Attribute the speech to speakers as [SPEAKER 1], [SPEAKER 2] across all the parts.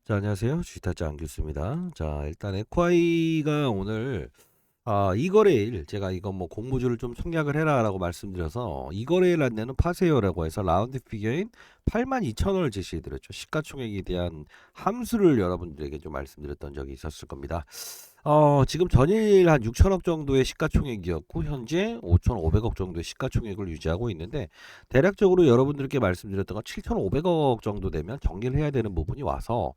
[SPEAKER 1] 자, 안녕하세요. 주식타짜 안규수입니다. 자, 일단 에콰이가 오늘 이 거래일 제가 이거 뭐 공모주를 좀 청약을 해라라고 말씀드려서 이 거래일 안내는 파세요라고 해서 라운드 피겨인 82,000원을 제시해 드렸죠. 시가총액에 대한 함수를 여러분들에게 좀 말씀드렸던 적이 있었을 겁니다. 지금 전일 한 6천억 정도의 시가총액이었고 현재 5,500억 정도의 시가총액을 유지하고 있는데 대략적으로 여러분들께 말씀드렸던 건 7,500억 정도 되면 정리를 해야 되는 부분이 와서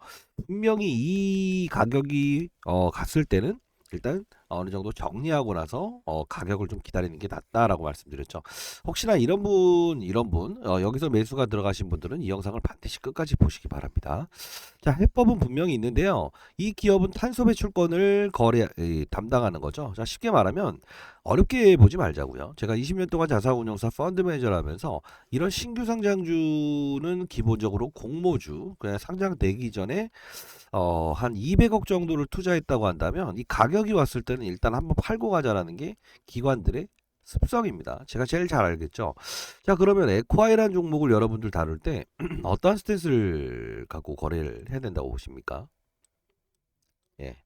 [SPEAKER 1] 분명히 이 가격이 갔을 때는 일단 어느 정도 정리하고 나서 가격을 좀 기다리는 게 낫다라고 말씀드렸죠. 혹시나 이런 분 여기서 매수가 들어가신 분들은 이 영상을 반드시 끝까지 보시기 바랍니다. 자, 해법은 분명히 있는데요. 이 기업은 탄소 배출권을 담당하는 거죠. 자, 쉽게 말하면 어렵게 보지 말자고요. 제가 20년 동안 자산운용사 펀드 매니저를 하면서 이런 신규 상장주는 기본적으로 공모주, 그냥 상장되기 전에 한 200억 정도를 투자했다고 한다면 이 가격이 왔을 때는 일단 한번 팔고 가자라는 게 기관들의 습성입니다. 제가 제일 잘 알겠죠. 자, 그러면 에콰이라는 종목을 여러분들 다룰 때 어떠한 스탠스를 갖고 거래를 해야 된다고 보십니까? 예.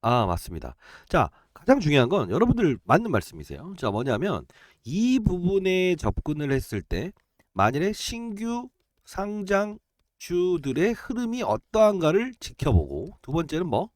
[SPEAKER 1] 맞습니다. 자, 가장 중요한 건 여러분들 맞는 말씀이세요. 자, 뭐냐면 이 부분에 접근을 했을 때 만일에 신규 상장주들의 흐름이 어떠한가를 지켜보고 두 번째는 뭐?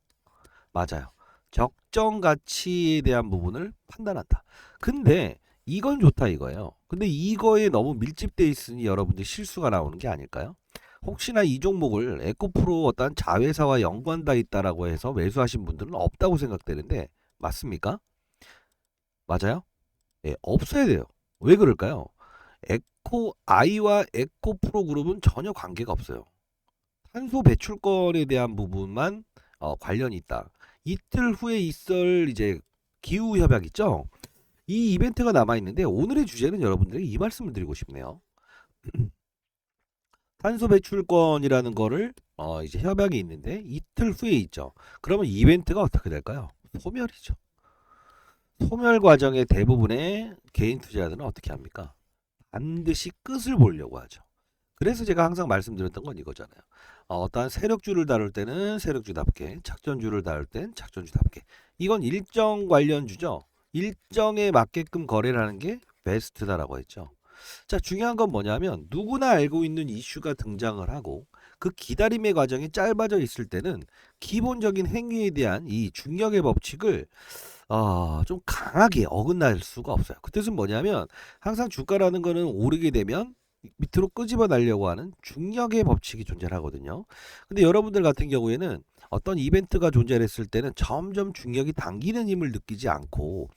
[SPEAKER 1] 맞아요. 적정 가치에 대한 부분을 판단한다. 근데 이건 좋다 이거예요. 근데 이거에 너무 밀집돼 있으니 여러분들 실수가 나오는 게 아닐까요? 혹시나 이 종목을 에코프로 어떤 자회사와 연관돼 있다라고 해서 매수하신 분들은 없다고 생각되는데 맞습니까? 맞아요? 예, 없어야 돼요. 왜 그럴까요? 에코아이와 에코프로 그룹은 전혀 관계가 없어요. 탄소 배출권에 대한 부분만 관련이 있다. 이틀 후에 있을 이제 기후 협약 있죠? 이 이벤트가 남아 있는데 오늘의 주제는 여러분들에게 이 말씀을 드리고 싶네요. 탄소 배출권이라는 거를 이제 협약이 있는데 이틀 후에 있죠. 그러면 이벤트가 어떻게 될까요? 소멸이죠. 소멸 과정의 대부분의 개인 투자자들은 어떻게 합니까? 반드시 끝을 보려고 하죠. 그래서 제가 항상 말씀드렸던 건 이거잖아요. 어떠한 세력주를 다룰 때는 세력주답게, 작전주를 다룰 땐 작전주답게. 이건 일정 관련주죠. 일정에 맞게끔 거래를 하는 게 베스트다라고 했죠. 자, 중요한 건 뭐냐면 누구나 알고 있는 이슈가 등장을 하고 그 기다림의 과정이 짧아져 있을 때는 기본적인 행위에 대한 이 중력의 법칙을 좀 강하게 어긋날 수가 없어요. 그 뜻은 뭐냐면 항상 주가라는 거는 오르게 되면 밑으로 끄집어 내려고 하는 중력의 법칙이 존재를 하거든요. 근데 여러분들 같은 경우에는 어떤 이벤트가 존재했을 때는 점점 중력이 당기는 힘을 느끼지 않고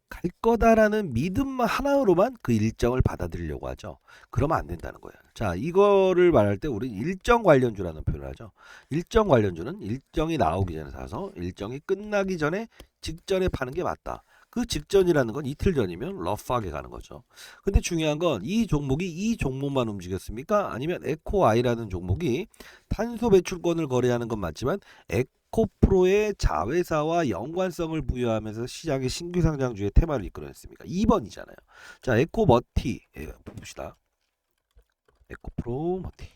[SPEAKER 1] 갈 거다라는 믿음 하나로만 그 일정을 받아들이려고 하죠. 그러면 안 된다는 거예요. 자, 이거를 말할 때 우리는 일정 관련주라는 표현을 하죠. 일정 관련주는 일정이 나오기 전에 사서 일정이 끝나기 전에 직전에 파는 게 맞다. 그 직전이라는 건 이틀 전이면 러프하게 가는 거죠. 근데 중요한 건 이 종목이 이 종목만 움직였습니까? 아니면 에코아이라는 종목이 탄소 배출권을 거래하는 건 맞지만 에코프로의 자회사와 연관성을 부여하면서 시장의 신규 상장주의 테마를 이끌어냈습니까? 2번이잖아요. 자, 에코머티 봅시다. 에코프로 머티.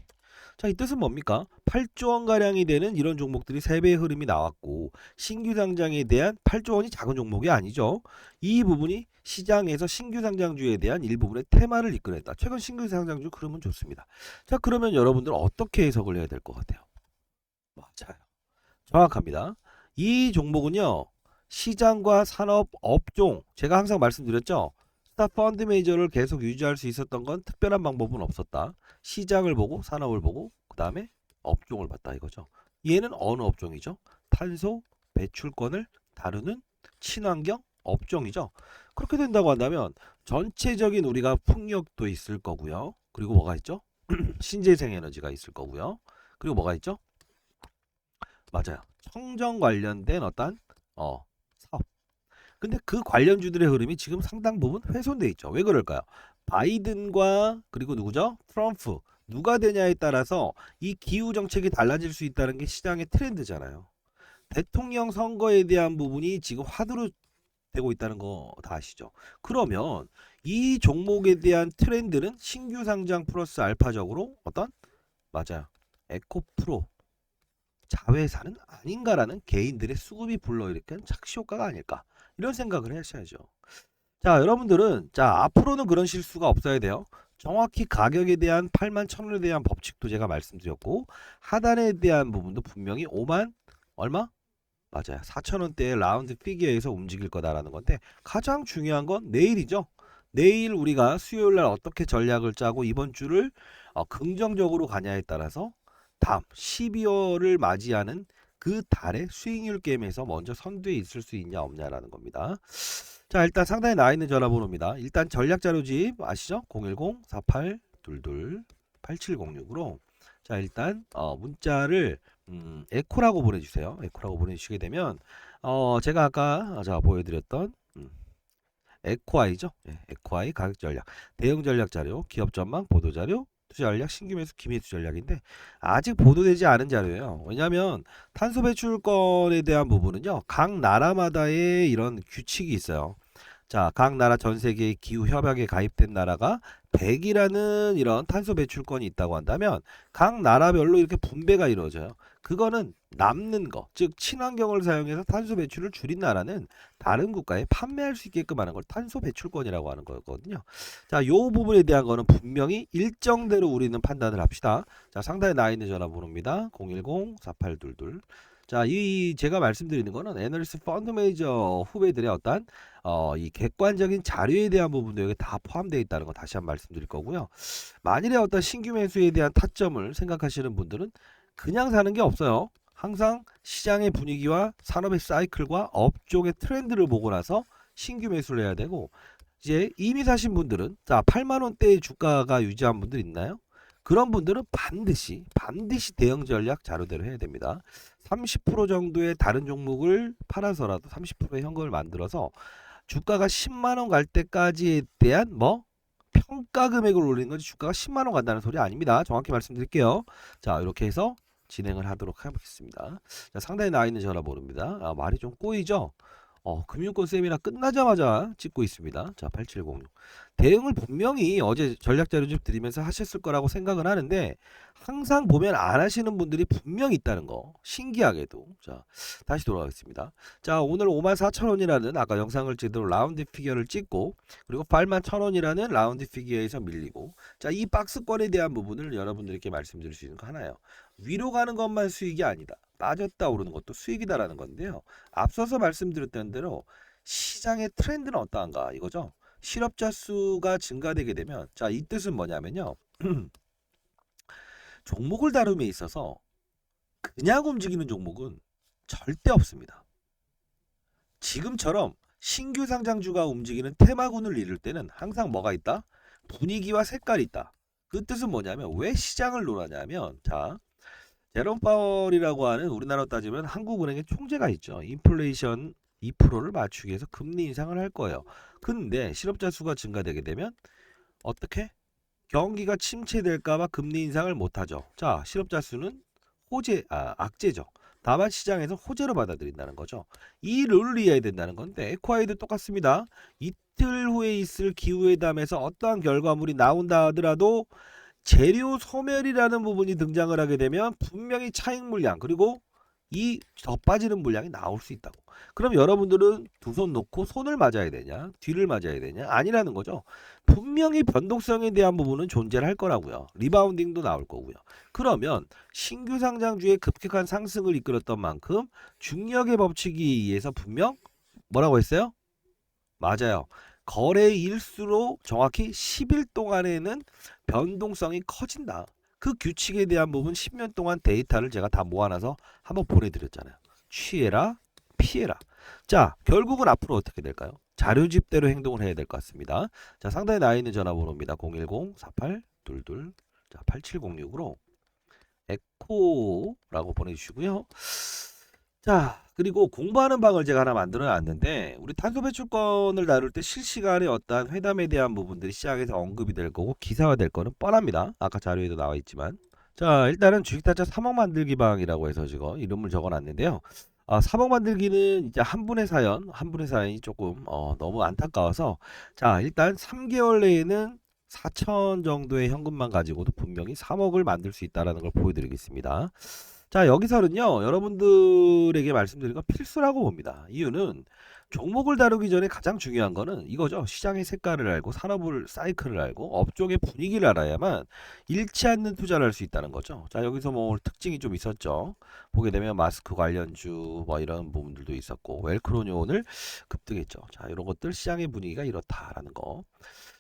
[SPEAKER 1] 자, 이 뜻은 뭡니까? 8조 원 가량이 되는 이런 종목들이 3배의 흐름이 나왔고 신규 상장에 대한 8조 원이 작은 종목이 아니죠. 이 부분이 시장에서 신규 상장주에 대한 일부분의 테마를 이끌어냈다. 최근 신규 상장주 흐름은 좋습니다. 자, 그러면 여러분들 어떻게 해석을 해야 될 것 같아요? 맞아요. 정확합니다. 이 종목은요. 시장과 산업 업종 제가 항상 말씀드렸죠. 스타 펀드 메이저를 계속 유지할 수 있었던 건 특별한 방법은 없었다. 시장을 보고 산업을 보고 그 다음에 업종을 봤다 이거죠. 얘는 어느 업종이죠? 탄소 배출권을 다루는 친환경 업종이죠. 그렇게 된다고 한다면 전체적인 우리가 풍력도 있을 거고요. 그리고 뭐가 있죠? 신재생 에너지가 있을 거고요. 그리고 뭐가 있죠? 맞아요. 청정 관련된 어떤 사업. 근데 그 관련주들의 흐름이 지금 상당 부분 훼손돼 있죠. 왜 그럴까요? 바이든과 그리고 누구죠? 트럼프. 누가 되냐에 따라서 이 기후 정책이 달라질 수 있다는 게 시장의 트렌드잖아요. 대통령 선거에 대한 부분이 지금 화두로 되고 있다는 거 다 아시죠? 그러면 이 종목에 대한 트렌드는 신규 상장 플러스 알파적으로 어떤 맞아요. 에코프로 자회사는 아닌가라는 개인들의 수급이 불러일으킨 착시 효과가 아닐까 이런 생각을 하셔야죠. 자, 여러분들은 앞으로는 그런 실수가 없어야 돼요. 정확히 가격에 대한 8만 1,000원에 대한 법칙도 제가 말씀드렸고 하단에 대한 부분도 분명히 5만 얼마? 맞아요. 4,000원대의 라운드 피기어에서 움직일 거다라는 건데 가장 중요한 건 내일이죠. 내일 우리가 수요일 날 어떻게 전략을 짜고 이번 주를 긍정적으로 가냐에 따라서 다음 12월을 맞이하는 그 달의 수익률 게임에서 먼저 선두에 있을 수 있냐 없냐라는 겁니다. 자, 일단 상단에 나와 있는 전화번호입니다. 일단 전략 자료집 아시죠? 010-4822-8706으로 자, 일단 문자를 에코라고 보내주세요. 에코라고 보내주시게 되면 제가 아까 보여드렸던 에코아이죠. 예, 에코아이 가격 전략, 대응 전략 자료, 기업 전망, 보도 자료, 투자 전략, 신규 매수, 기매수 전략인데 아직 보도되지 않은 자료예요. 왜냐하면 탄소 배출권에 대한 부분은요, 각 나라마다의 이런 규칙이 있어요. 자, 각 나라 전 세계의 기후 협약에 가입된 나라가 100이라는 이런 탄소 배출권이 있다고 한다면 각 나라별로 이렇게 분배가 이루어져요. 그거는 남는 거, 즉 친환경을 사용해서 탄소 배출을 줄인 나라는 다른 국가에 판매할 수 있게끔 하는 걸 탄소 배출권이라고 하는 거거든요. 자, 요 부분에 대한 거는 분명히 일정대로 우리는 판단을 합시다. 자, 상단에 나와 있는 전화번호입니다. 010-4822. 자, 이 제가 말씀드리는 거는 애널리스트 펀드 매니저 후배들의 어떤 이 객관적인 자료에 대한 부분도 여기 다 포함되어 있다는 거 다시 한번 말씀드릴 거고요. 만일에 어떤 신규 매수에 대한 타점을 생각하시는 분들은 그냥 사는 게 없어요. 항상 시장의 분위기와 산업의 사이클과 업종의 트렌드를 보고 나서 신규 매수를 해야 되고 이제 이미 사신 분들은 8만 원대의 주가가 유지한 분들 있나요? 그런 분들은 반드시 대응 전략 자료대로 해야 됩니다. 30% 정도의 다른 종목을 팔아서라도 30%의 현금을 만들어서 주가가 10만 원 갈 때까지에 대한 평가 금액을 올리는 거지 주가가 10만 원 간다는 소리 아닙니다. 정확히 말씀드릴게요. 자, 이렇게 해서 진행을 하도록 하겠습니다. 자, 상단에 나와 있는 전화번호입니다. 말이 좀 꼬이죠? 금융권 세미나 끝나자마자 찍고 있습니다. 자, 8706. 대응을 분명히 어제 전략 자료 좀 드리면서 하셨을 거라고 생각은 하는데 항상 보면 안 하시는 분들이 분명히 있다는 거. 신기하게도. 자, 다시 돌아가겠습니다. 자, 오늘 54,000원이라는 아까 영상을 제대로 라운드 피겨를 찍고 그리고 81,000원이라는 라운드 피겨에서 밀리고 자, 이 박스권에 대한 부분을 여러분들께 말씀드릴 수 있는 거 하나요. 위로 가는 것만 수익이 아니다. 빠졌다 오르는 것도 수익이다라는 건데요. 앞서서 말씀드렸던 대로 시장의 트렌드는 어떠한가 이거죠. 실업자 수가 증가되게 되면 자, 이 뜻은 뭐냐면요. 종목을 다룸에 있어서 그냥 움직이는 종목은 절대 없습니다. 지금처럼 신규 상장주가 움직이는 테마군을 이룰 때는 항상 뭐가 있다? 분위기와 색깔이 있다. 그 뜻은 뭐냐면 왜 시장을 논하냐면 자, 제롬 파월이라고 하는 우리나라로 따지면 한국은행의 총재가 있죠. 인플레이션 2%를 맞추기 위해서 금리 인상을 할 거예요. 근데 실업자 수가 증가되게 되면 어떻게? 경기가 침체될까봐 금리 인상을 못하죠. 자, 실업자 수는 악재죠. 다만 시장에서 호재로 받아들인다는 거죠. 이 룰을 이해해야 된다는 건데 에코아이도 똑같습니다. 이틀 후에 있을 기후회담에서 어떠한 결과물이 나온다 하더라도 재료 소멸이라는 부분이 등장을 하게 되면 분명히 차익 물량 그리고 이 더 빠지는 물량이 나올 수 있다고. 그럼 여러분들은 두 손 놓고 손을 맞아야 되냐 뒤를 맞아야 되냐 아니라는 거죠. 분명히 변동성에 대한 부분은 존재를 할 거라고요. 리바운딩도 나올 거고요. 그러면 신규 상장주의 급격한 상승을 이끌었던 만큼 중력의 법칙에 의해서 분명 뭐라고 했어요? 맞아요. 거래일수록 정확히 10일 동안에는 변동성이 커진다. 그 규칙에 대한 부분 10년 동안 데이터를 제가 다 모아놔서 한번 보내드렸잖아요. 취해라, 피해라. 자, 결국은 앞으로 어떻게 될까요? 자료집대로 행동을 해야 될 것 같습니다. 자, 상단에 나와 있는 전화번호입니다. 010-4822 8706으로 에코라고 보내주시고요. 자, 그리고 공부하는 방을 제가 하나 만들어 놨는데 우리 탄소 배출권을 다룰 때 실시간에 어떠한 회담에 대한 부분들이 시장에서 언급이 될 거고 기사화 될 거는 뻔합니다. 아까 자료에도 나와 있지만 자, 일단은 주식타짜 3억 만들기 방이라고 해서 지금 이름을 적어 놨는데요. 3억 만들기는 이제 한 분의 사연이 조금 너무 안타까워서 자, 일단 3개월 내에는 4천 정도의 현금만 가지고도 분명히 3억을 만들 수 있다라는 걸 보여드리겠습니다. 자, 여기서는요, 여러분들에게 말씀드린 건 필수라고 봅니다. 이유는 종목을 다루기 전에 가장 중요한 거는 이거죠. 시장의 색깔을 알고, 산업을, 사이클을 알고, 업종의 분위기를 알아야만 잃지 않는 투자를 할 수 있다는 거죠. 자, 여기서 뭐 특징이 좀 있었죠. 보게 되면 마스크 관련주, 뭐 이런 부분들도 있었고, 웰크론이 오늘 급등했죠. 자, 이런 것들 시장의 분위기가 이렇다라는 거.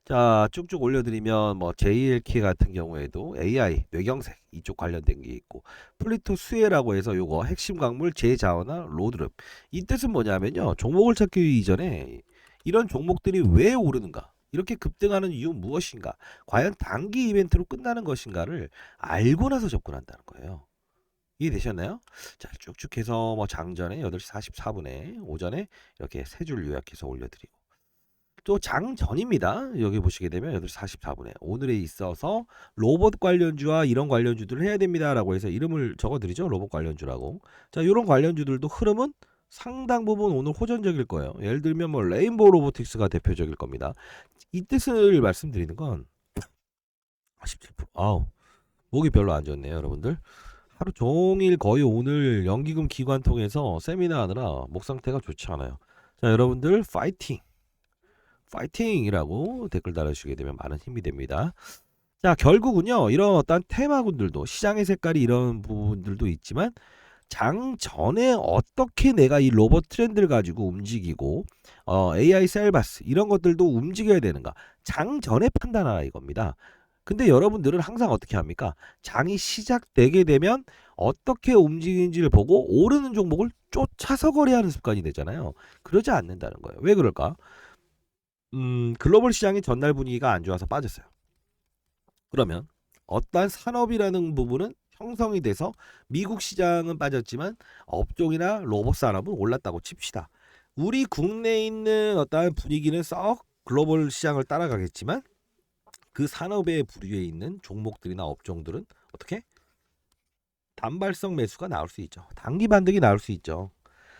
[SPEAKER 1] 자, 쭉쭉 올려드리면 뭐 JLK 같은 경우에도 AI, 뇌경색 이쪽 관련된 게 있고 플리토 수혜라고 해서 요거 핵심 광물 제자원화 로드룸. 이 뜻은 뭐냐면요. 종목을 찾기 이전에 이런 종목들이 왜 오르는가? 이렇게 급등하는 이유 무엇인가? 과연 단기 이벤트로 끝나는 것인가를 알고 나서 접근한다는 거예요. 이해되셨나요? 자, 쭉쭉 해서 뭐 장전에 8시 44분에 오전에 이렇게 세 줄 요약해서 올려드리고 또 장전입니다. 여기 보시게 되면 8시 44분에 오늘에 있어서 로봇 관련주와 이런 관련주들을 해야 됩니다라고 해서 이름을 적어드리죠. 로봇 관련주라고. 자, 이런 관련주들도 흐름은 상당 부분 오늘 호전적일 거예요. 예를 들면 뭐 레인보우 로보틱스가 대표적일 겁니다. 이 뜻을 말씀드리는 건 17%. 아우, 목이 별로 안 좋네요, 여러분들. 하루 종일 거의 오늘 연기금 기관 통해서 세미나 하느라 목 상태가 좋지 않아요. 자, 여러분들 파이팅! 파이팅이라고 댓글 달아주시게 되면 많은 힘이 됩니다. 자, 결국은요, 이런 어떤 테마군들도 시장의 색깔이 이런 부분들도 있지만 장 전에 어떻게 내가 이 로봇 트렌드를 가지고 움직이고 AI 셀바스 이런 것들도 움직여야 되는가 장 전에 판단하라 이겁니다. 근데 여러분들은 항상 어떻게 합니까? 장이 시작되게 되면 어떻게 움직이는지를 보고 오르는 종목을 쫓아서 거래하는 습관이 되잖아요. 그러지 않는다는 거예요. 왜 그럴까? 글로벌 시장의 전날 분위기가 안 좋아서 빠졌어요. 그러면 어떠한 산업이라는 부분은 형성이 돼서 미국 시장은 빠졌지만 업종이나 로봇 산업은 올랐다고 칩시다. 우리 국내에 있는 어떠한 분위기는 썩 글로벌 시장을 따라가겠지만 그 산업의 부류에 있는 종목들이나 업종들은 어떻게? 단발성 매수가 나올 수 있죠. 단기 반등이 나올 수 있죠.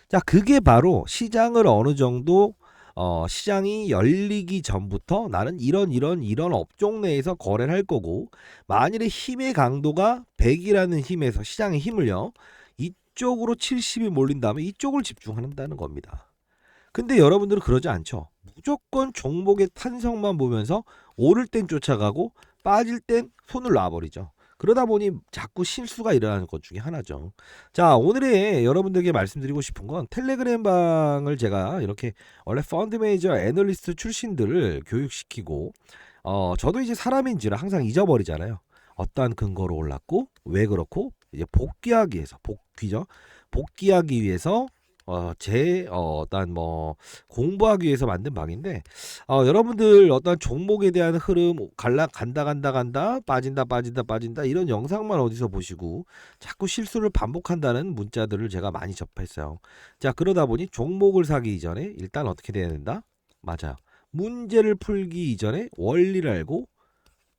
[SPEAKER 1] 자, 그게 바로 시장을 어느 정도 시장이 열리기 전부터 나는 이런 업종 내에서 거래를 할 거고 만일에 힘의 강도가 100이라는 힘에서 시장의 힘을요 이쪽으로 70이 몰린다면 이쪽을 집중한다는 겁니다. 근데 여러분들은 그러지 않죠. 무조건 종목의 탄성만 보면서 오를 땐 쫓아가고 빠질 땐 손을 놔버리죠. 그러다 보니 자꾸 실수가 일어나는 것 중에 하나죠. 자, 오늘의 여러분들에게 말씀드리고 싶은 건 텔레그램 방을 제가 이렇게 원래 펀드 매니저 애널리스트 출신들을 교육시키고 저도 이제 사람인지라 항상 잊어버리잖아요. 어떠한 근거로 올랐고 왜 그렇고 이제 복귀하기 위해서 복귀죠. 복귀하기 위해서 어떤 뭐 공부하기 위해서 만든 방인데 여러분들 어떤 종목에 대한 흐름 간다 빠진다 이런 영상만 어디서 보시고 자꾸 실수를 반복한다는 문자들을 제가 많이 접했어요. 자, 그러다 보니 종목을 사기 이전에 일단 어떻게 돼야 된다? 맞아요. 문제를 풀기 이전에 원리를 알고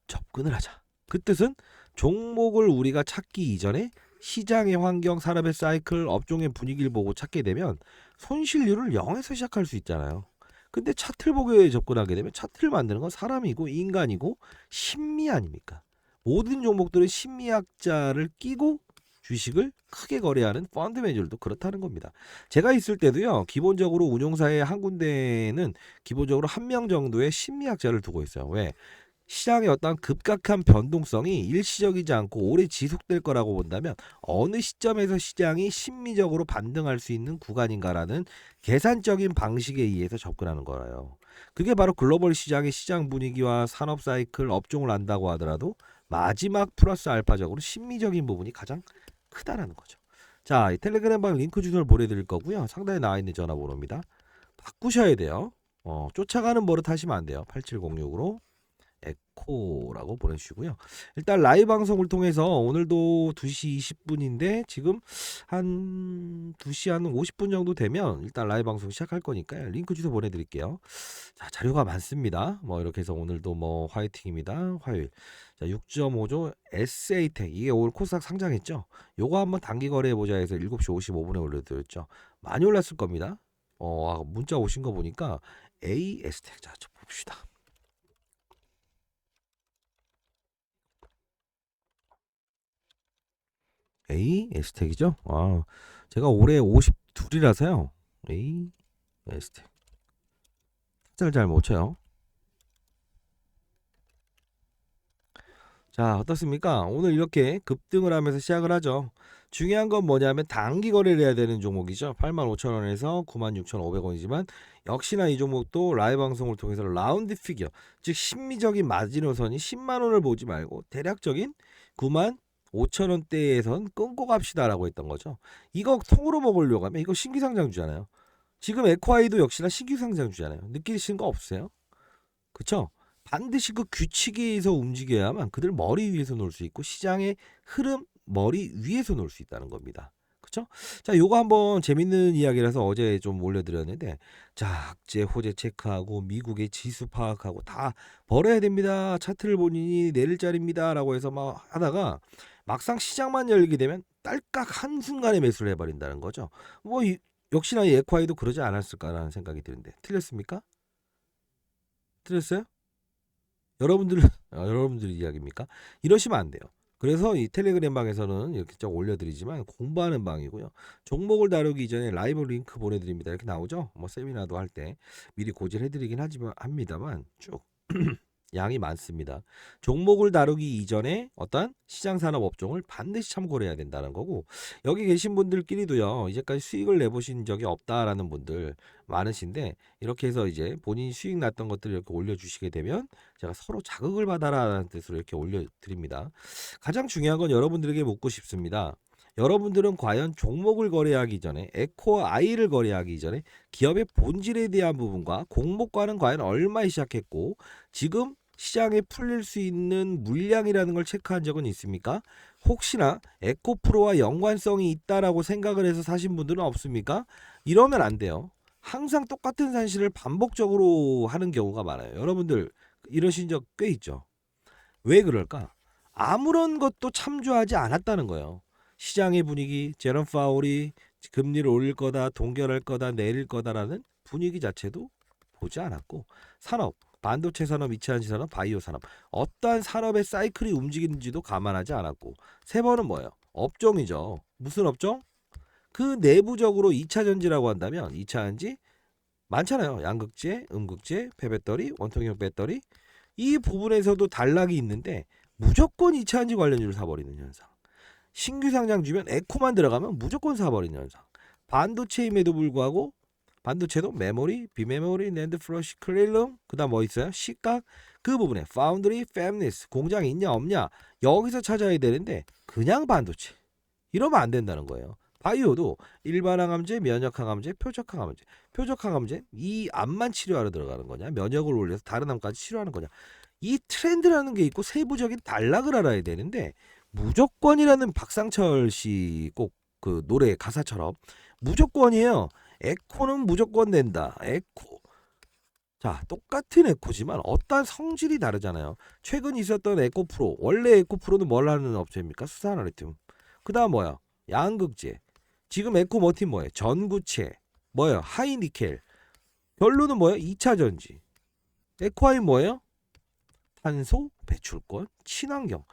[SPEAKER 1] 접근을 하자. 그 뜻은 종목을 우리가 찾기 이전에 시장의 환경, 산업의 사이클, 업종의 분위기를 보고 찾게 되면 손실률을 0에서 시작할 수 있잖아요. 근데 차트를 보고 접근하게 되면 차트를 만드는 건 사람이고 인간이고 심리 아닙니까? 모든 종목들은 심리학자를 끼고 주식을 크게 거래하는 펀드 매니저들도 그렇다는 겁니다. 제가 있을 때도요. 기본적으로 운용사의 한 군데는 기본적으로 한 명 정도의 심리학자를 두고 있어요. 왜? 시장의 어떤 급격한 변동성이 일시적이지 않고 오래 지속될 거라고 본다면 어느 시점에서 시장이 심리적으로 반등할 수 있는 구간인가라는 계산적인 방식에 의해서 접근하는 거예요. 그게 바로 글로벌 시장의 시장 분위기와 산업 사이클, 업종을 안다고 하더라도 마지막 플러스 알파적으로 심리적인 부분이 가장 크다라는 거죠. 자, 이 텔레그램 방 링크 주소를 보내드릴 거고요. 상단에 나와 있는 전화번호입니다. 바꾸셔야 돼요. 쫓아가는 버릇 하시면 안 돼요. 8706으로. 에코라고 보내주시고요. 일단 라이브 방송을 통해서 오늘도 2시 20분인데 지금 한 2시 한 50분 정도 되면 일단 라이브 방송 시작할 거니까요. 링크 주소 보내드릴게요. 자, 자료가 많습니다. 뭐 이렇게 해서 오늘도 뭐 화이팅입니다. 화요일. 자, 6.5조 SA텍 이게 오늘 코스닥 상장했죠. 요거 한번 단기 거래해보자 해서 7시 55분에 올려드렸죠. 많이 올랐을 겁니다. 문자 오신 거 보니까 AS텍 자, 좀 봅시다. A 에스텍이죠? 아, 제가 올해 52이라서요. A 에스텍. 잘 못 쳐요. 자, 어떻습니까? 오늘 이렇게 급등을 하면서 시작을 하죠. 중요한 건 뭐냐면 단기 거래를 해야 되는 종목이죠. 85,000원에서 96,500원이지만 역시나 이 종목도 라이브 방송을 통해서 라운드 피겨, 즉 심미적인 마지노선이 10만 원을 보지 말고 대략적인 95,000원대에선 끊고 갑시다라고 했던 거죠. 이거 통으로 먹으려고 하면 이거 신규 상장주잖아요. 지금 에코아이도 역시나 신규 상장주잖아요. 느끼시는 거 없으세요? 그쵸? 반드시 그 규칙에서 움직여야만 그들 머리 위에서 놀 수 있고 시장의 흐름 머리 위에서 놀 수 있다는 겁니다. 그쵸? 자, 요거 한번 재밌는 이야기라서 어제 좀 올려드렸는데, 자, 악재 호재 체크하고 미국의 지수 파악하고 다 벌어야 됩니다. 차트를 보니 내릴 자리입니다. 라고 해서 막 하다가 막상 시장만 열게 되면 딸깍 한순간에 매수를 해버린다는 거죠. 뭐 역시나 이 에콰이도 그러지 않았을까라는 생각이 드는데 틀렸습니까? 틀렸어요? 여러분들 여러분들 이야기입니까? 이러시면 안 돼요. 그래서 이 텔레그램 방에서는 이렇게 좀 올려드리지만 공부하는 방이고요. 종목을 다루기 이전에 라이브 링크 보내드립니다. 이렇게 나오죠. 뭐 세미나도 할 때 미리 고지해드리긴 하지만 합니다만 쭉 양이 많습니다. 종목을 다루기 이전에 어떤 시장 산업 업종을 반드시 참고를 해야 된다는 거고, 여기 계신 분들끼리도요 이제까지 수익을 내보신 적이 없다라는 분들 많으신데, 이렇게 해서 이제 본인이 수익 났던 것들을 이렇게 올려주시게 되면 제가 서로 자극을 받아라라는 뜻으로 이렇게 올려드립니다. 가장 중요한 건 여러분들에게 묻고 싶습니다. 여러분들은 과연 종목을 거래하기 전에 에코와 아이를 거래하기 전에 기업의 본질에 대한 부분과 공모가는 과연 얼마에 시작했고 지금 시장에 풀릴 수 있는 물량이라는 걸 체크한 적은 있습니까? 혹시나 에코프로와 연관성이 있다라고 생각을 해서 사신 분들은 없습니까? 이러면 안 돼요. 항상 똑같은 산실을 반복적으로 하는 경우가 많아요. 여러분들 이러신 적 꽤 있죠. 왜 그럴까? 아무런 것도 참조하지 않았다는 거예요. 시장의 분위기, 제롬 파월이 금리를 올릴 거다, 동결할 거다, 내릴 거다라는 분위기 자체도 보지 않았고, 산업, 반도체 산업, 2차전지 산업, 바이오 산업, 어떠한 산업의 사이클이 움직이는지도 감안하지 않았고, 세 번은 뭐예요? 업종이죠. 무슨 업종? 그 내부적으로 2차전지라고 한다면 2차전지 많잖아요. 양극재, 음극재, 폐배터리, 원통형 배터리, 이 부분에서도 단락이 있는데 무조건 2차전지 관련주를 사버리는 현상. 신규 상장주면 에코만 들어가면 무조건 사버리는 현상. 반도체임에도 불구하고 반도체도 메모리, 비메모리, 낸드 플러시, 클릴룸, 그다음 뭐 있어요? 시각, 그 부분에 파운드리, 팹리스, 공장이 있냐 없냐 여기서 찾아야 되는데 그냥 반도체 이러면 안 된다는 거예요. 바이오도 일반 항암제, 면역 항암제, 표적 항암제. 표적 항암제 이 암만 치료하러 들어가는 거냐, 면역을 올려서 다른 암까지 치료하는 거냐. 이 트렌드라는 게 있고 세부적인 단락을 알아야 되는데 무조건이라는 박상철 씨 꼭 그 노래 가사처럼 무조건이에요. 에코는 무조건 낸다. 에코. 자, 똑같은 에코지만 어떠한 성질이 다르잖아요. 최근 있었던 에코프로, 원래 에코프로는 뭘 하는 업체입니까? 수산화리튬. 그 다음 뭐야? 양극재. 지금 에코머틴 뭐예요? 전구체. 뭐예요? 하이니켈. 결론은 뭐예요? 2차전지. 에코아이 뭐예요? 탄소, 배출권, 친환경.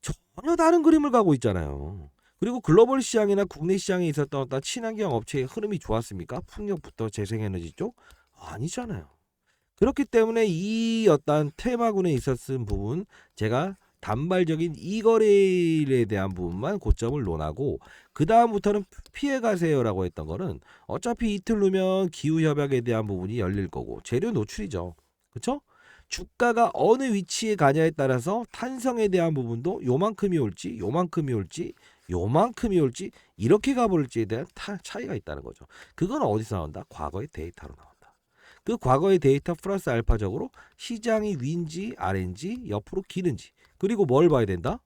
[SPEAKER 1] 전혀 다른 그림을 가고 있잖아요. 그리고 글로벌 시장이나 국내 시장에 있었던 어떤 친환경 업체의 흐름이 좋았습니까? 풍력부터 재생에너지 쪽? 아니잖아요. 그렇기 때문에 이 어떤 테마군에 있었은 부분, 제가 단발적인 이 거래일에 대한 부분만 고점을 논하고 그 다음부터는 피해 가세요라고 했던 거는 어차피 이틀 후면 기후 협약에 대한 부분이 열릴 거고 재료 노출이죠. 그렇죠? 주가가 어느 위치에 가냐에 따라서 탄성에 대한 부분도 요만큼이 올지 요만큼이 올지 요만큼이 올지 이렇게 가버릴지에 대한 차이가 있다는 거죠. 그건 어디서 나온다? 과거의 데이터로 나온다. 그 과거의 데이터 플러스 알파적으로 시장이 위인지 아래인지 옆으로 기는지, 그리고 뭘 봐야 된다?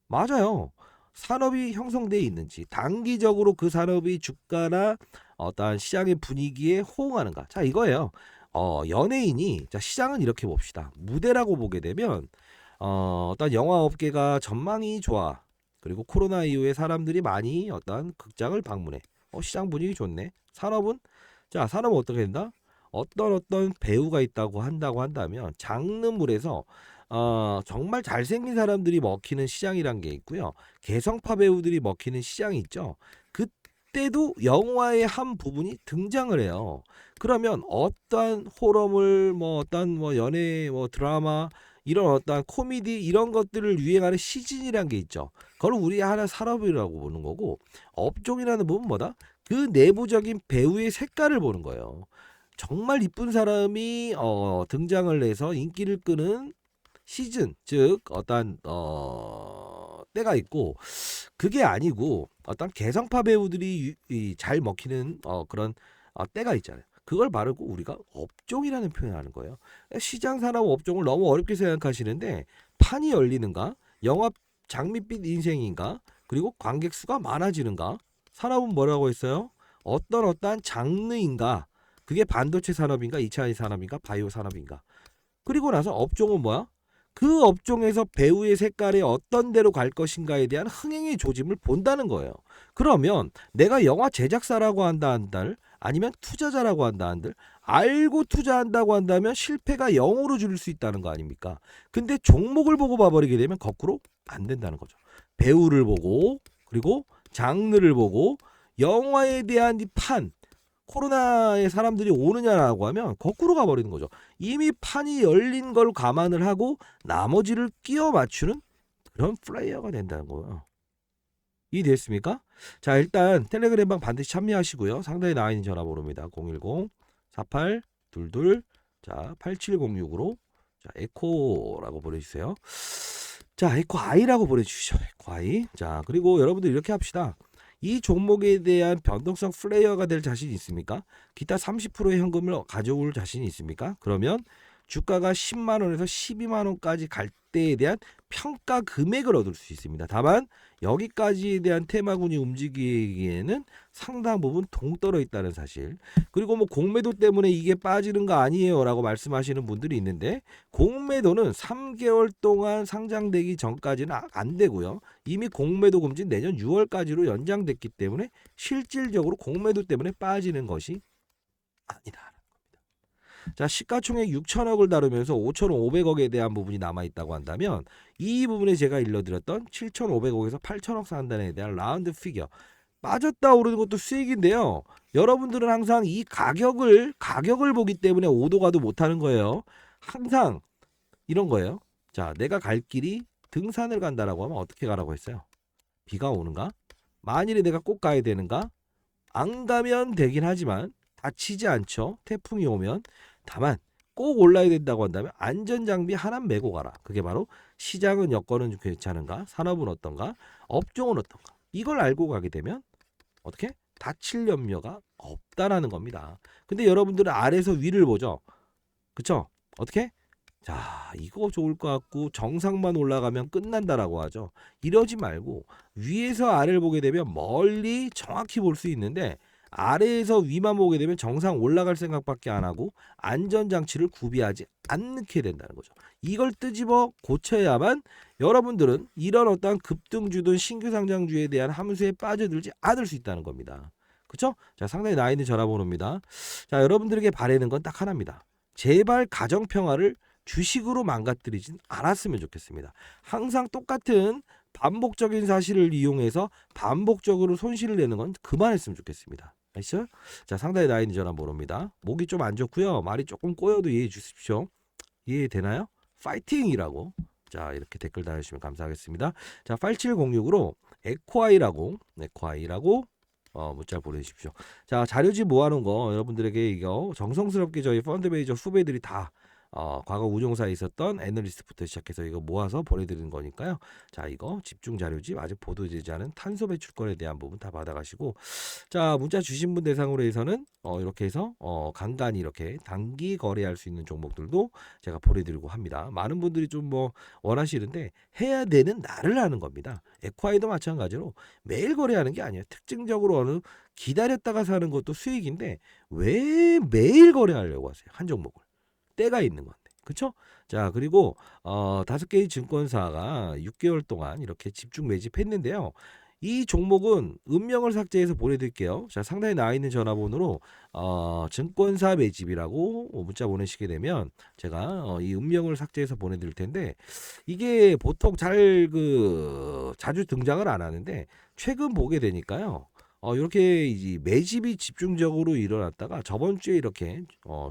[SPEAKER 1] 맞아요. 산업이 형성되어 있는지, 단기적으로 그 산업이 주가나 어떠한 시장의 분위기에 호응하는가. 자, 이거예요. 연예인이, 자, 시장은 이렇게 봅시다. 무대라고 보게 되면 어떤 영화업계가 전망이 좋아. 그리고 코로나 이후에 사람들이 많이 어떤 극장을 방문해. 시장 분위기 좋네. 산업은, 자, 산업은 어떻게 된다? 어떤 배우가 있다고 한다면 장르물에서 정말 잘생긴 사람들이 먹히는 시장이란 게 있고요. 개성파 배우들이 먹히는 시장이 있죠. 그때도 영화의 한 부분이 등장을 해요. 그러면 어떠한 호러물, 뭐 어떤 뭐 연애, 뭐 드라마 이런 어떠한 코미디 이런 것들을 유행하는 시즌이란 게 있죠. 그걸 우리 하나 산업이라고 보는 거고 업종이라는 부분 뭐다? 그 내부적인 배우의 색깔을 보는 거예요. 정말 이쁜 사람이 등장을 해서 인기를 끄는 시즌, 즉 어떤 때가 있고 그게 아니고 어떤 개성파 배우들이 잘 먹히는 그런 때가 있잖아요. 그걸 바르고 우리가 업종이라는 표현을 하는 거예요. 시장 산업 업종을 너무 어렵게 생각하시는데 판이 열리는가? 영화 장밋빛 인생인가? 그리고 관객 수가 많아지는가? 산업은 뭐라고 했어요? 어떠한 장르인가? 그게 반도체 산업인가? 2차 산업인가? 바이오 산업인가? 그리고 나서 업종은 뭐야? 그 업종에서 배우의 색깔이 어떤 데로 갈 것인가에 대한 흥행의 조짐을 본다는 거예요. 그러면 내가 영화 제작사라고 한다 한들 아니면 투자자라고 한다 한들 알고 투자한다고 한다면 실패가 0으로 줄일 수 있다는 거 아닙니까? 근데 종목을 보고 봐버리게 되면 거꾸로 안 된다는 거죠. 배우를 보고 그리고 장르를 보고 영화에 대한 이 판 코로나에 사람들이 오느냐라고 하면 거꾸로 가버리는 거죠. 이미 판이 열린 걸 감안을 하고 나머지를 끼워 맞추는 그런 플레이어가 된다는 거예요. 이해됐습니까? 자, 일단 텔레그램방 반드시 참여하시고요. 상단에 나와 있는 전화번호입니다. 010-4822 자, 8706으로 자, 에코라고 보내주세요. 자, 에코 아이라고 보내주시죠. 에코 아이. 자, 그리고 여러분들 이렇게 합시다. 이 종목에 대한 변동성 플레이어가 될 자신 있습니까? 기타 30%의 현금을 가져올 자신이 있습니까? 그러면 주가가 10만 원에서 12만 원까지 갈 때에 대한 평가 금액을 얻을 수 있습니다. 다만 여기까지에 대한 테마군이 움직이기에는 상당 부분 동떨어 있다는 사실. 그리고 뭐 공매도 때문에 이게 빠지는 거 아니에요 라고 말씀하시는 분들이 있는데 공매도는 3개월 동안 상장되기 전까지는 안 되고요. 이미 공매도 금지 내년 6월까지로 연장됐기 때문에 실질적으로 공매도 때문에 빠지는 것이 아니다. 자, 시가총액 6천억을 다루면서 5,500억에 대한 부분이 남아있다고 한다면 이 부분에 제가 일러드렸던 7,500억에서 8천억 산단에 대한 라운드 피겨 빠졌다 오르는 것도 수익인데요. 여러분들은 항상 이 가격을 보기 때문에 오도 가도 못하는 거예요. 항상 이런 거예요. 자, 내가 갈 길이 등산을 간다라고 하면 어떻게 가라고 했어요? 비가 오는가? 만일에 내가 꼭 가야 되는가? 안 가면 되긴 하지만 다치지 않죠. 태풍이 오면. 다만 꼭 올라야 된다고 한다면 안전장비 하나 메고 가라. 그게 바로 시장은 여건은 괜찮은가? 산업은 어떤가? 업종은 어떤가? 이걸 알고 가게 되면 어떻게? 다칠 염려가 없다라는 겁니다. 근데 여러분들은 아래에서 위를 보죠. 그쵸? 어떻게? 자, 이거 좋을 것 같고 정상만 올라가면 끝난다라고 하죠. 이러지 말고 위에서 아래를 보게 되면 멀리 정확히 볼 수 있는데 아래에서 위만 보게 되면 정상 올라갈 생각밖에 안 하고 안전장치를 구비하지 않게 된다는 거죠. 이걸 끄집어 고쳐야만 여러분들은 이런 어떤 급등주든 신규 상장주에 대한 함수에 빠져들지 않을 수 있다는 겁니다. 그렇죠? 자, 상당히 나이 있는 전화번호입니다. 자, 여러분들에게 바라는 건 딱 하나입니다. 제발 가정평화를 주식으로 망가뜨리진 않았으면 좋겠습니다. 항상 똑같은 반복적인 사실을 이용해서 반복적으로 손실을 내는 건 그만했으면 좋겠습니다. 아시죠? 자, 상당히 나이 있는 전화번호입니다. 목이 좀 안 좋고요. 말이 조금 꼬여도 이해해 주십시오. 이해되나요? 파이팅이라고 자, 이렇게 댓글 달아주시면 감사하겠습니다. 자, 8706으로 에코아이라고 문자 보내주십시오. 자, 자료지 모아놓은 거 여러분들에게 이거 정성스럽게 저희 펀드 매니저 후배들이 다 과거 우종사에 있었던 애널리스트부터 시작해서 이거 모아서 보내드리는 거니까요. 자, 이거 집중 자료집 아직 보도되지 않은 탄소 배출권에 대한 부분 다 받아가시고, 자, 문자 주신 분 대상으로 해서는 이렇게 해서 간간히 이렇게 단기 거래할 수 있는 종목들도 제가 보내드리고 합니다. 많은 분들이 좀 뭐 원하시는데 해야 되는 날을 하는 겁니다. 에콰이도 마찬가지로 매일 거래하는 게 아니에요. 특징적으로 어느 기다렸다가 사는 것도 수익인데 왜 매일 거래하려고 하세요? 한 종목을. 때가 있는 건데. 그쵸? 자, 그리고 5개의 증권사가 6개월 동안 이렇게 집중 매집했는데요. 이 종목은 음명을 삭제해서 보내드릴게요. 자, 상단에 나와 있는 전화번호로 증권사 매집이라고 문자 보내시게 되면 제가 이 음명을 삭제해서 보내드릴 텐데 이게 보통 자주 등장을 안 하는데 최근 보게 되니까요. 이렇게 이제 매집이 집중적으로 일어났다가 저번 주에 이렇게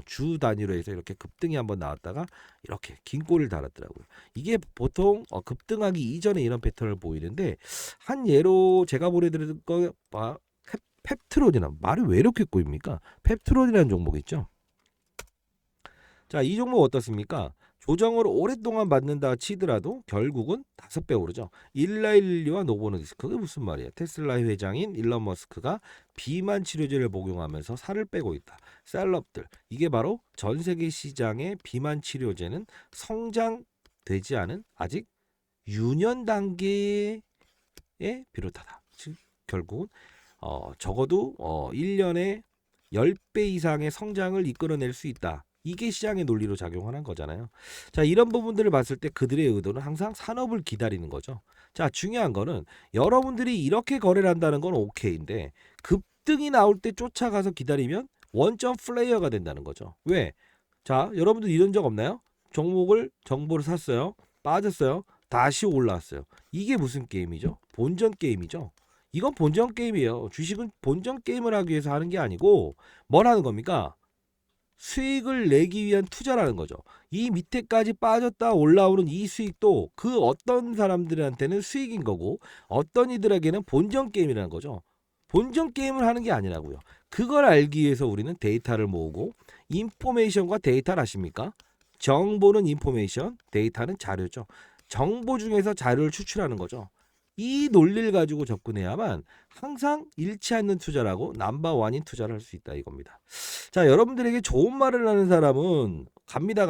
[SPEAKER 1] 주 단위로 해서 이렇게 급등이 한번 나왔다가 이렇게 긴 꼬리를 달았더라고요. 이게 보통 급등하기 이전에 이런 패턴을 보이는데 한 예로 제가 보내드릴 거 펩트론이나 말이 왜 이렇게 꼬입니까? 펩트론이라는 종목 있죠. 자, 이 종목 어떻습니까? 조정을 오랫동안 받는다 치더라도 결국은 5배 오르죠. 일라일리와 노보노디스 그게 무슨 말이야? 테슬라 회장인 일론 머스크가 비만 치료제를 복용하면서 살을 빼고 있다. 셀럽들 이게 바로 전 세계 시장의 비만 치료제는 성장되지 않은 아직 유년 단계에 비롯하다. 즉 결국은 적어도 1년에 10배 이상의 성장을 이끌어낼 수 있다. 이게 시장의 논리로 작용하는 거잖아요. 자, 이런 부분들을 봤을 때 그들의 의도는 항상 산업을 기다리는 거죠. 자, 중요한 거는 여러분들이 이렇게 거래를 한다는 건 오케이인데 급등이 나올 때 쫓아가서 기다리면 원점 플레이어가 된다는 거죠. 왜? 자, 여러분들 이런 적 없나요? 정보를 샀어요. 빠졌어요. 다시 올라왔어요. 이게 무슨 게임이죠? 본전 게임이죠. 이건 본전 게임이에요. 주식은 본전 게임을 하기 위해서 하는 게 아니고 뭘 하는 겁니까? 수익을 내기 위한 투자라는 거죠. 이 밑에까지 빠졌다 올라오는 이 수익도 그 어떤 사람들한테는 수익인 거고 어떤 이들에게는 본전 게임이라는 거죠. 본전 게임을 하는 게 아니라고요. 그걸 알기 위해서 우리는 데이터를 모으고 인포메이션과 데이터를 아십니까? 정보는 인포메이션, 데이터는 자료죠. 정보 중에서 자료를 추출하는 거죠. 이 논리를 가지고 접근해야만 항상 잃지 않는 투자라고 넘버원인 투자를 할 수 있다 이겁니다. 자, 여러분들에게 좋은 말을 하는 사람은 갑니다.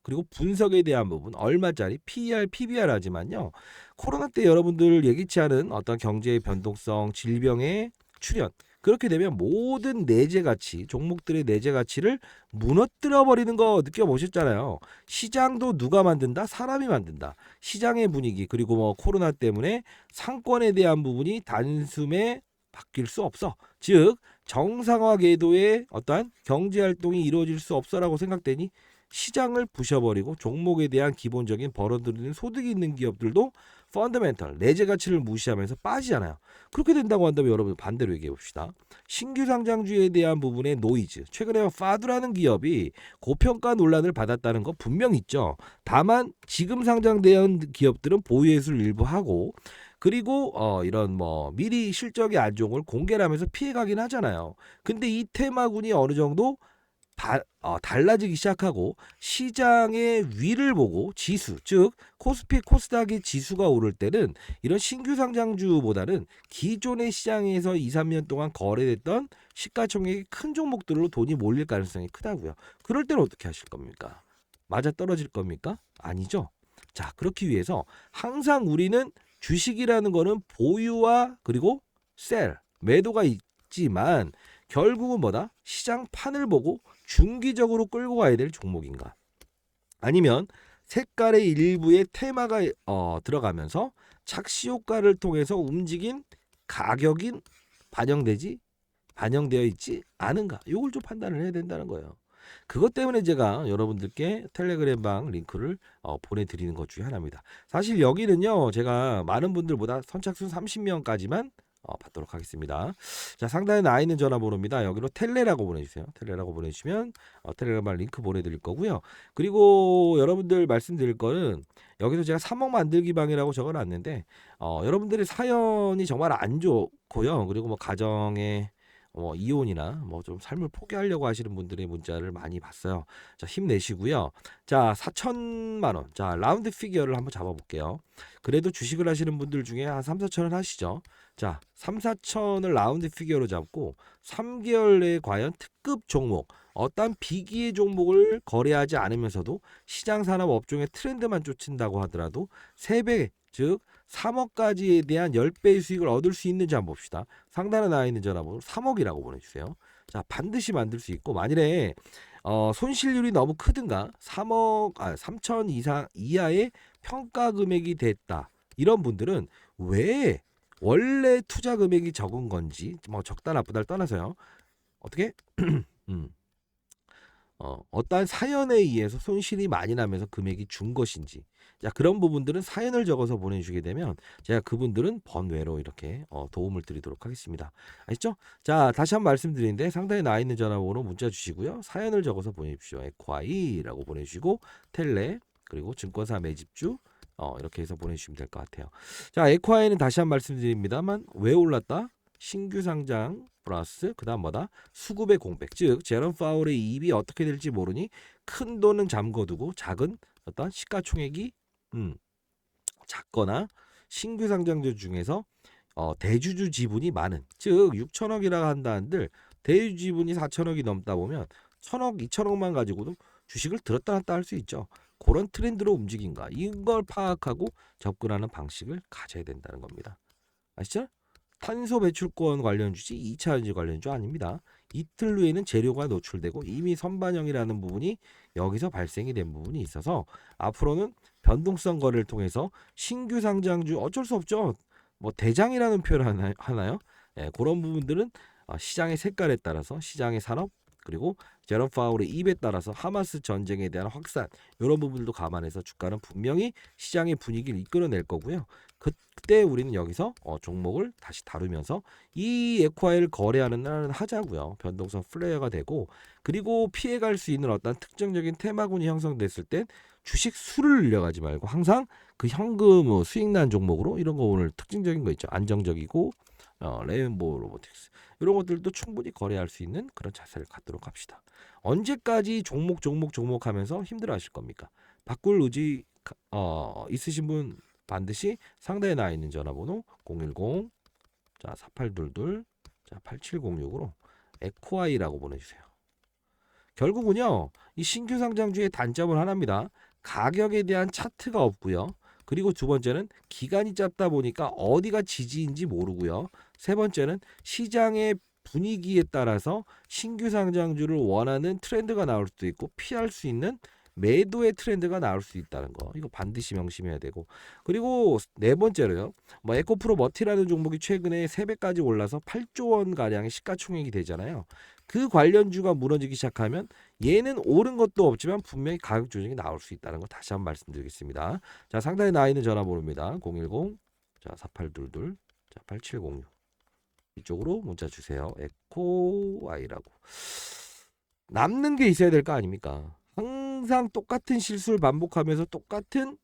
[SPEAKER 1] 그리고 분석에 대한 부분 얼마짜리 PER, PBR 하지만요. 코로나 때 여러분들 예기치 않은 어떤 경제의 변동성, 질병의 출현 그렇게 되면 모든 내재 가치, 종목들의 내재 가치를 무너뜨려 버리는 거 느껴보셨잖아요. 시장도 누가 만든다? 사람이 만든다. 시장의 분위기 그리고 뭐 코로나 때문에 상권에 대한 부분이 단숨에 바뀔 수 없어. 즉 정상화 궤도의 어떠한 경제 활동이 이루어질 수 없어라고 생각되니 시장을 부셔버리고 종목에 대한 기본적인 벌어들이는 소득이 있는 기업들도 펀더멘털 내재 가치를 무시하면서 빠지잖아요. 그렇게 된다고 한다면 여러분 반대로 얘기해 봅시다. 신규 상장주에 대한 부분의 노이즈. 최근에 파두라는 기업이 고평가 논란을 받았다는 거 분명 있죠. 다만 지금 상장된 기업들은 보유회수를 일부 하고 그리고 이런 뭐 미리 실적의 안 좋은 걸 공개를 하면서 피해가긴 하잖아요. 근데 이 테마군이 어느 정도 달라지기 시작하고 시장의 위를 보고 지수 즉 코스피 코스닥의 지수가 오를 때는 이런 신규 상장주보다는 기존의 시장에서 2, 3년 동안 거래됐던 시가총액이 큰 종목들로 돈이 몰릴 가능성이 크다고요. 그럴 때는 어떻게 하실 겁니까? 맞아 떨어질 겁니까? 아니죠. 자, 그렇기 위해서 항상 우리는 주식이라는 거는 보유와 그리고 매도가 있지만 결국은 뭐다? 시장 판을 보고 중기적으로 끌고 가야 될 종목인가? 아니면 색깔의 일부에 테마가 들어가면서 착시 효과를 통해서 움직인 가격이 반영되어 있지 않은가? 이걸 좀 판단을 해야 된다는 거예요. 그것 때문에 제가 여러분들께 텔레그램 방 링크를 보내드리는 것 중에 하나입니다. 사실 여기는요 제가 많은 분들보다 선착순 30명까지만 받도록 하겠습니다. 자, 상단에 나와 있는 전화번호입니다. 여기로 텔레라고 보내주세요. 텔레라고 보내주시면 텔레그램 링크 보내드릴 거고요. 그리고 여러분들 말씀드릴 거는 여기서 제가 3억 만들기 방이라고 적어놨는데 여러분들의 사연이 정말 안 좋고요. 그리고 뭐 가정에 이혼이나 뭐 좀 삶을 포기하려고 하시는 분들의 문자를 많이 봤어요. 자, 힘내시고요. 자, 4천만 원. 자, 라운드 피겨를 한번 잡아볼게요. 그래도 주식을 하시는 분들 중에 한 3, 4천 원 하시죠. 자, 3, 4천을 라운드 피겨로 잡고 3개월 내에 과연 특급 종목 어떤 비기의 종목을 거래하지 않으면서도 시장 산업 업종의 트렌드만 쫓는다고 하더라도 3배 즉 3억까지에 대한 10배의 수익을 얻을 수 있는지 한번 봅시다. 상단에 나와 있는 전화번호 3억이라고 보내주세요. 자, 반드시 만들 수 있고 만일에 손실률이 너무 크든가 3천 이하의 평가 금액이 됐다. 이런 분들은 왜 원래 투자 금액이 적은 건지 뭐 적다 나쁘다를 떠나서요. 어떻게 어떠한 사연에 의해서 손실이 많이 나면서 금액이 준 것인지, 자 그런 부분들은 사연을 적어서 보내주시게 되면 제가 그분들은 번외로 이렇게 도움을 드리도록 하겠습니다. 아시죠? 자 다시 한번 말씀드리는데 상단에 나와 있는 전화번호 문자 주시고요. 사연을 적어서 보내주십시오. 에코아이라고 보내주시고 텔레 그리고 증권사 매집주 이렇게 해서 보내주시면 될 것 같아요. 자 에코아이는 다시 한번 말씀드립니다만 왜 올랐다? 신규 상장 플러스 그다음 뭐다? 수급의 공백. 즉 제롬 파월의 이입이 어떻게 될지 모르니 큰 돈은 잠궈두고 작은 어떤 시가총액이 작거나 신규 상장주 중에서 대주주 지분이 많은, 즉 6천억이라 한다 한들 대주주 지분이 4천억이 넘다 보면 1천억, 2천억만 가지고도 주식을 들었다 놨다 할 수 있죠. 그런 트렌드로 움직인가 이걸 파악하고 접근하는 방식을 가져야 된다는 겁니다. 아시죠? 탄소 배출권 관련주지 2차 전지 관련주 아닙니다. 이틀 후에는 재료가 노출되고 이미 선반영이라는 부분이 여기서 발생이 된 부분이 있어서 앞으로는 변동성 거래를 통해서 신규 상장주 어쩔 수 없죠. 뭐 대장이라는 표현을 하나요? 예, 그런 부분들은 시장의 색깔에 따라서 시장의 산업 그리고 제롬 파월의 입에 따라서 하마스 전쟁에 대한 확산 이런 부분들도 감안해서 주가는 분명히 시장의 분위기를 이끌어낼 거고요. 그때 우리는 여기서 종목을 다시 다루면서 이 에코아이를 거래하는 날은 하자고요. 변동성 플레이어가 되고 그리고 피해갈 수 있는 어떤 특정적인 테마군이 형성됐을 땐 주식 수를 늘려가지 말고 항상 그 현금 수익 난 종목으로 이런 거 오늘 특징적인 거 있죠. 안정적이고 레인보우 로보틱스 이런 것들도 충분히 거래할 수 있는 그런 자세를 갖도록 합시다. 언제까지 종목 하면서 힘들어 하실 겁니까? 바꿀 의지 있으신 분 반드시 상단에 나와 있는 전화번호 010 자 4822 자 8706으로 에코아이라고 보내주세요. 결국은요 이 신규 상장주의 단점은 하나입니다. 가격에 대한 차트가 없고요. 그리고 두 번째는 기간이 짧다 보니까 어디가 지지인지 모르고요. 세 번째는 시장의 분위기에 따라서 신규 상장주를 원하는 트렌드가 나올 수도 있고 피할 수 있는 매도의 트렌드가 나올 수 있다는 거 이거 반드시 명심해야 되고, 그리고 네 번째로요 뭐 에코프로 머티라는 종목이 최근에 3배까지 올라서 8조 원 가량의 시가총액이 되잖아요. 그 관련주가 무너지기 시작하면 얘는 오른 것도 없지만 분명히 가격 조정이 나올 수 있다는 거 다시 한번 말씀드리겠습니다. 자 상단에 나와 있는 전화번호입니다. 010 자 4822 자 8706 이쪽으로 문자 주세요. 에코아이라고. 남는 게 있어야 될 거 아닙니까? 항상 똑같은 실수를 반복하면서 똑같은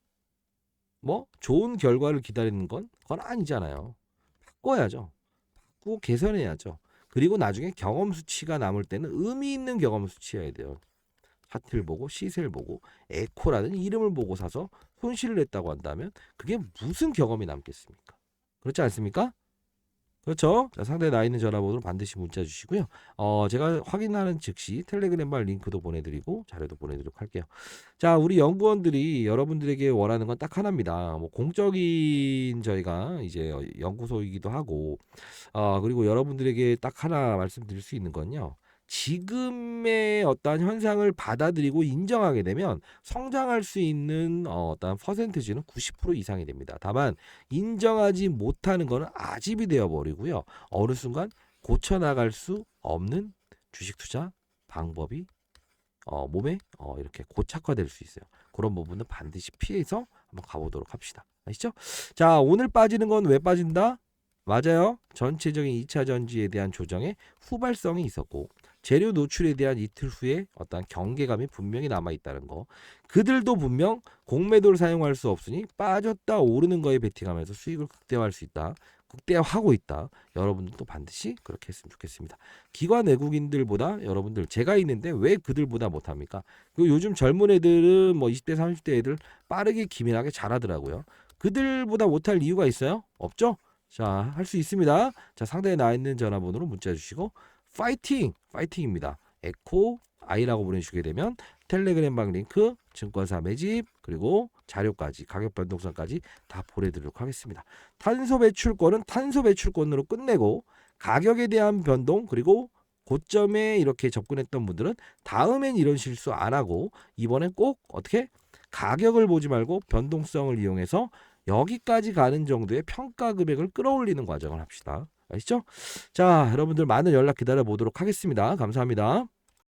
[SPEAKER 1] 뭐 좋은 결과를 기다리는 그건 아니잖아요. 바꿔야죠. 바꾸고 개선해야죠. 그리고 나중에 경험 수치가 남을 때는 의미 있는 경험 수치여야 돼요. 차트를 보고 시세를 보고 에코라는 이름을 보고 사서 손실을 냈다고 한다면 그게 무슨 경험이 남겠습니까? 그렇지 않습니까? 그렇죠. 자, 상단에 나 있는 전화번호로 반드시 문자 주시고요. 제가 확인하는 즉시 텔레그램발 링크도 보내드리고 자료도 보내드리도록 할게요. 자, 우리 연구원들이 여러분들에게 원하는 건 딱 하나입니다. 뭐 공적인 저희가 이제 연구소이기도 하고, 그리고 여러분들에게 딱 하나 말씀드릴 수 있는 건요. 지금의 어떠한 현상을 받아들이고 인정하게 되면 성장할 수 있는 어떠한 퍼센티지는 90% 이상이 됩니다. 다만 인정하지 못하는 것은 아집이 되어버리고요. 어느 순간 고쳐나갈 수 없는 주식 투자 방법이 몸에 이렇게 고착화될 수 있어요. 그런 부분은 반드시 피해서 한번 가보도록 합시다. 아시죠? 자, 오늘 빠지는 건 왜 빠진다? 맞아요. 전체적인 2차 전지에 대한 조정에 후발성이 있었고 재료 노출에 대한 이틀 후에 어떤 경계감이 분명히 남아있다는 거. 그들도 분명 공매도를 사용할 수 없으니 빠졌다 오르는 거에 베팅하면서 수익을 극대화할 수 있다. 극대화하고 있다. 여러분들도 반드시 그렇게 했으면 좋겠습니다. 기관 외국인들보다 여러분들 제가 있는데 왜 그들보다 못합니까? 그리고 요즘 젊은 애들은 뭐 20대 30대 애들 빠르게 기민하게 잘하더라고요. 그들보다 못할 이유가 있어요? 없죠? 자, 할 수 있습니다. 자, 상단에 나와 있는 전화번호로 문자 주시고 파이팅입니다. 에코 아이라고 보내주시게 되면 텔레그램 방 링크, 증권사 매집, 그리고 자료까지 가격 변동성까지 다 보내드리도록 하겠습니다. 탄소 배출권은 탄소 배출권으로 끝내고 가격에 대한 변동 그리고 고점에 이렇게 접근했던 분들은 다음엔 이런 실수 안 하고 이번엔 꼭 어떻게 가격을 보지 말고 변동성을 이용해서
[SPEAKER 2] 여기까지 가는 정도의 평가 금액을 끌어올리는 과정을 합시다. 아시죠? 자, 여러분들 많은 연락 기다려 보도록 하겠습니다. 감사합니다.